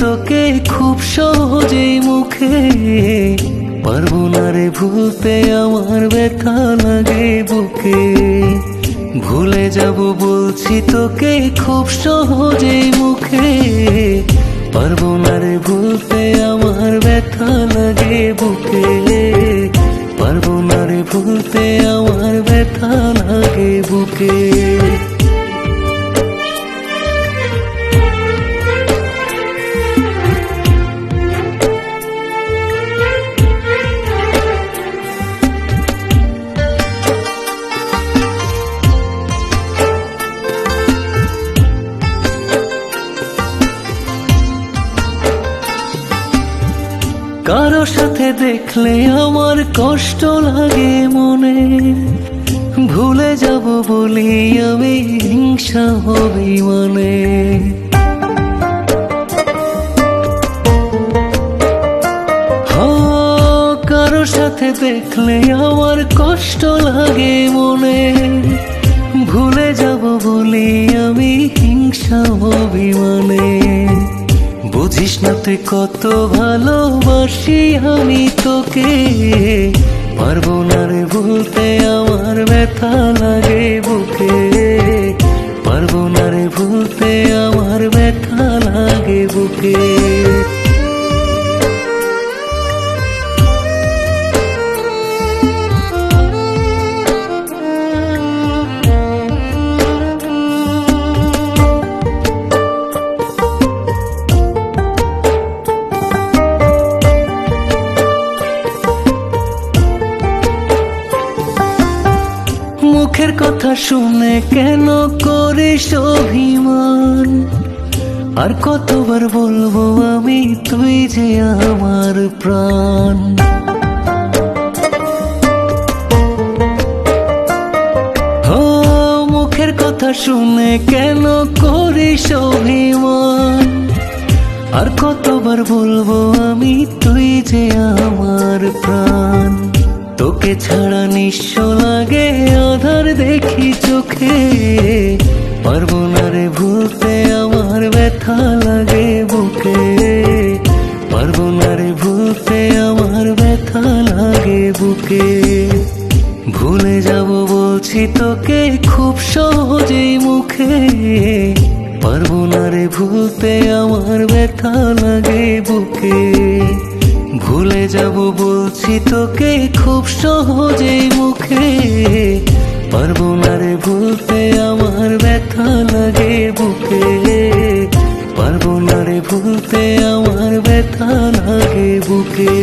তোকে খুব সহজেই মুখে, পারবো না রে ভুলতে আমার ব্যথা লাগে বুকে। ভুলে যাব বলছি তোকে খুব সহজেই মুখে, পারবো না রে ভুলতে আমার ব্যথা লাগে বুকে। পারবো না রে ভুলতে আমার ব্যথা লাগে বুকে। কারো সাথে দেখলে আমার কষ্ট লাগে মনে, ভুলে যাব বলি আমি হিংসা হবি মানে। কারো সাথে দেখলে আমার কষ্ট লাগে মনে, ভুলে যাব বলি আমি হিংসা হবি মানে। বুঝিস না তুই কত ভালোবাসি আমি তোকে, পারবো না রে ভুলতে আমার ব্যথা লাগে বুকে। পারবো না রে ভুলতে আমার ব্যথা লাগে বুকে। মুখের কথা শুনে কেন করিস অভিমান, আর কতবার বলবো আমি তুই যে আমার প্রাণ। মুখের কথা শুনে কেন করিস অভিমান, আর কতবার বলবো আমি তুই যে আমার প্রাণ। তোকে ছাড়া নিঃস্ব লাগে আধার দেখি চোখে, পারবো না রে ভুলতে আমার ব্যথা লাগে বুকে। পারবো না রে ভুলতে আমার ব্যথা লাগে বুকে। ভুলে যাব বলছি তোকে খুব সহজেই মুখে, পারবো না রে ভুলতে আমার ব্যথা লাগে বুকে। ভুলে যাব বলছি তোকে খুব সহজেই মুখে, পারবো না রে ভুলতে আমার ব্যথা লাগে বুকে। পারবো না রে ভুলতে আমার ব্যথা লাগে বুকে।